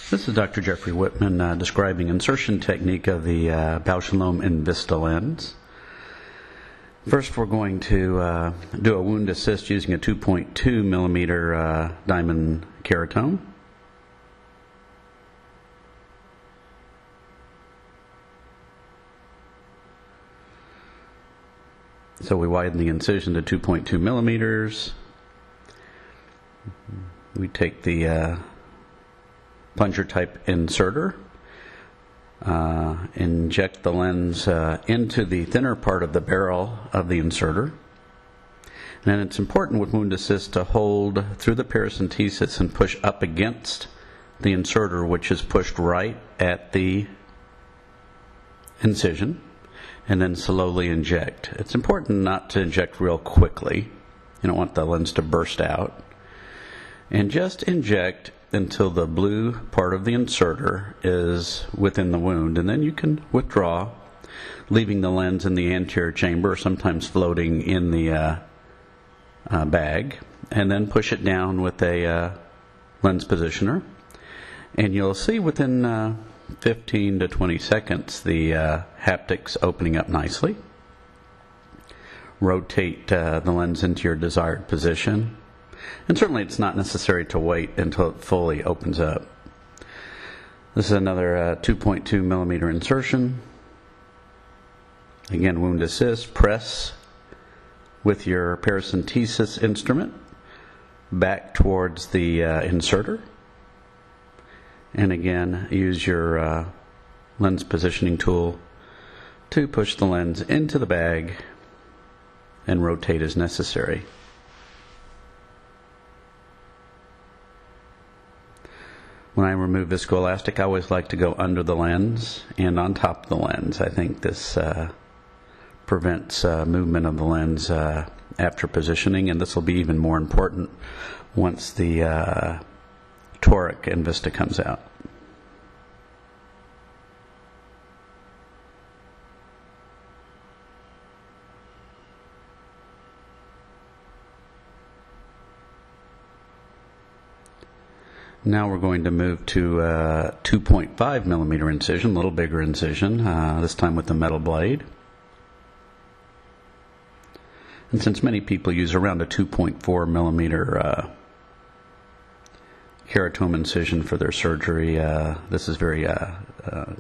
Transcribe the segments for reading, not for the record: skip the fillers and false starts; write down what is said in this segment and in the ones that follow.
This is Dr. Jeffrey Whitman describing insertion technique of the Bausch Lomb enVista lens. First, we're going to do a wound assist using a 2.2 millimeter diamond keratome. So we widen the incision to 2.2 millimeters. We take the plunger type inserter, inject the lens into the thinner part of the barrel of the inserter. And it's important with wound assist to hold through the paracentesis and push up against the inserter, which is pushed right at the incision, and then slowly inject. It's important not to inject real quickly. You don't want the lens to burst out. And just inject until the blue part of the inserter is within the wound, and then you can withdraw, leaving the lens in the anterior chamber, sometimes floating in the bag, and then push it down with a lens positioner. And you'll see within 15 to 20 seconds the haptics opening up nicely. Rotate the lens into your desired position. And certainly it's not necessary to wait until it fully opens up. This is another 2.2 millimeter insertion. Again, wound assist, press with your paracentesis instrument back towards the inserter. And again, use your lens positioning tool to push the lens into the bag and rotate as necessary. When I remove viscoelastic, I always like to go under the lens and on top of the lens. I think this prevents movement of the lens after positioning, and this will be even more important once the toric enVista comes out. Now we're going to move to a 2.5 millimeter incision, a little bigger incision, this time with the metal blade. And since many people use around a 2.4 millimeter keratome incision for their surgery, this is very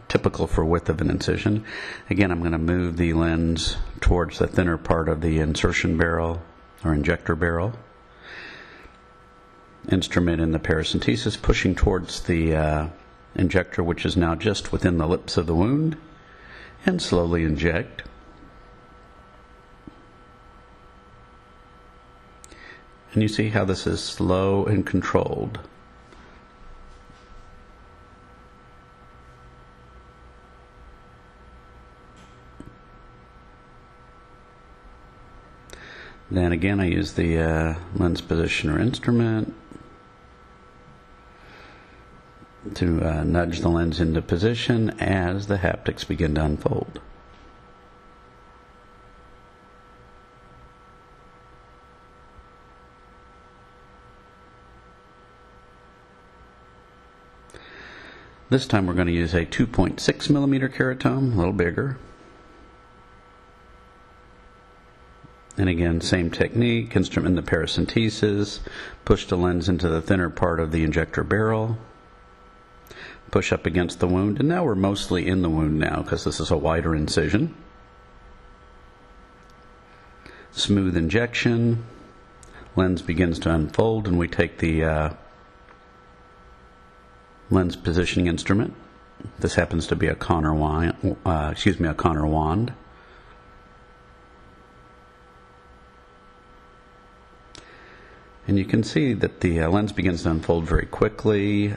typical for width of an incision. Again, I'm going to move the lens towards the thinner part of the insertion barrel or injector barrel. Instrument in the paracentesis, pushing towards the injector, which is now just within the lips of the wound, and slowly inject. And you see how this is slow and controlled. Then again, I use the lens positioner instrument to nudge the lens into position as the haptics begin to unfold. This time we're going to use a 2.6 millimeter keratome, a little bigger. And again, same technique, instrument in the paracentesis, push the lens into the thinner part of the injector barrel, push up against the wound, and now we're mostly in the wound now because this is a wider incision. Smooth injection, lens begins to unfold, and we take the lens positioning instrument. This happens to be a Connor wand. And you can see that the lens begins to unfold very quickly,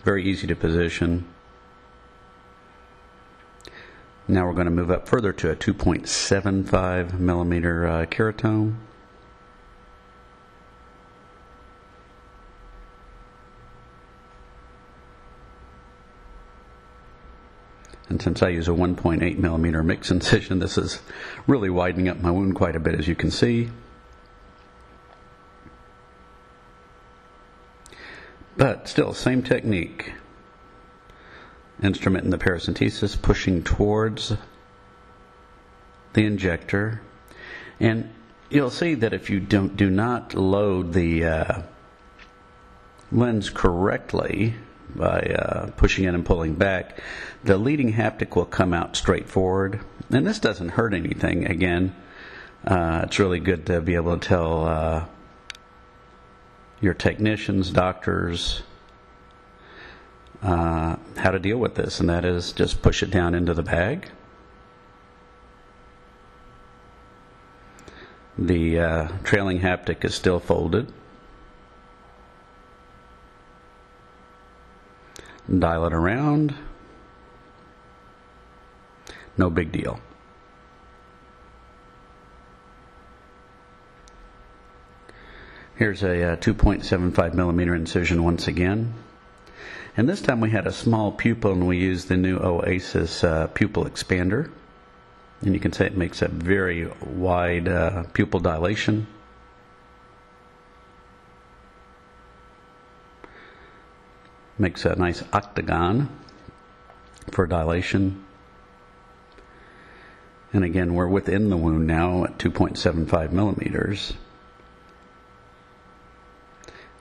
very easy to position. Now we're going to move up further to a 2.75 millimeter keratome. And since I use a 1.8 millimeter mix incision, this is really widening up my wound quite a bit, as you can see. But still, same technique. Instrument in the paracentesis, pushing towards the injector. And you'll see that if you do not load the lens correctly by pushing in and pulling back, the leading haptic will come out straight forward. And this doesn't hurt anything. Again, it's really good to be able to tell your technicians, doctors, how to deal with this, and that is just push it down into the bag. The trailing haptic is still folded. Dial it around. No big deal. Here's a 2.75 millimeter incision once again. And this time we had a small pupil, and we used the new Oasis pupil expander. And you can see it makes a very wide pupil dilation. Makes a nice octagon for dilation. And again, we're within the wound now at 2.75 millimeters.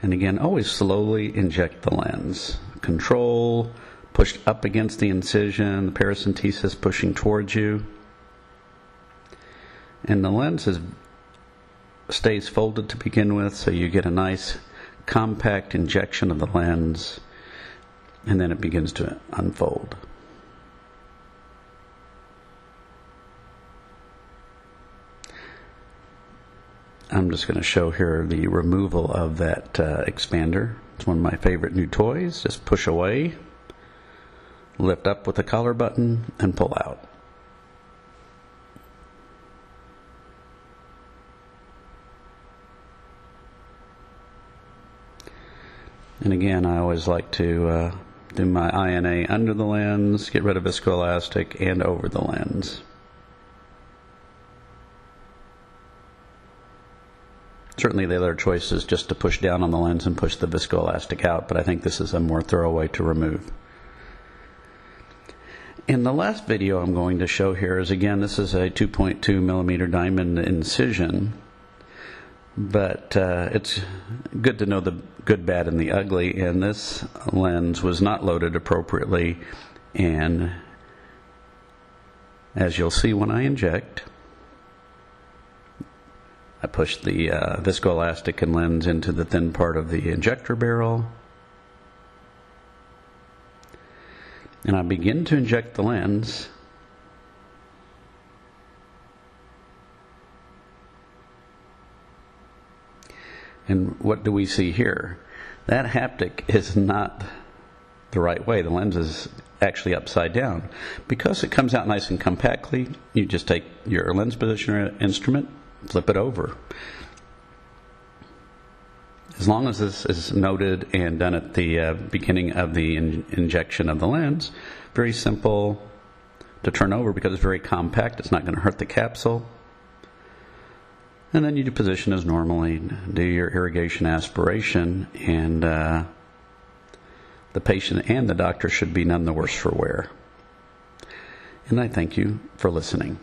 And again, always slowly inject the lens. Control, push up against the incision, the paracentesis pushing towards you. And the lens stays folded to begin with, so you get a nice compact injection of the lens, and then it begins to unfold. I'm just going to show here the removal of that expander. It's one of my favorite new toys. Just push away, lift up with the collar button, and pull out. And again, I always like to do my INA under the lens, get rid of viscoelastic, and over the lens. Certainly the other choice is just to push down on the lens and push the viscoelastic out, but I think this is a more thorough way to remove. In the last video I'm going to show here is, again, this is a 2.2 millimeter diamond incision, but it's good to know the good, bad, and the ugly, and this lens was not loaded appropriately, and as you'll see when I inject, I push the viscoelastic and lens into the thin part of the injector barrel, and I begin to inject the lens. And what do we see here? That haptic is not the right way. The lens is actually upside down. Because it comes out nice and compactly, you just take your lens positioner instrument, flip it over. As long as this is noted and done at the beginning of the injection of the lens, very simple to turn over because it's very compact. It's not going to hurt the capsule. And then you position as normally, do your irrigation aspiration, and the patient and the doctor should be none the worse for wear. And I thank you for listening.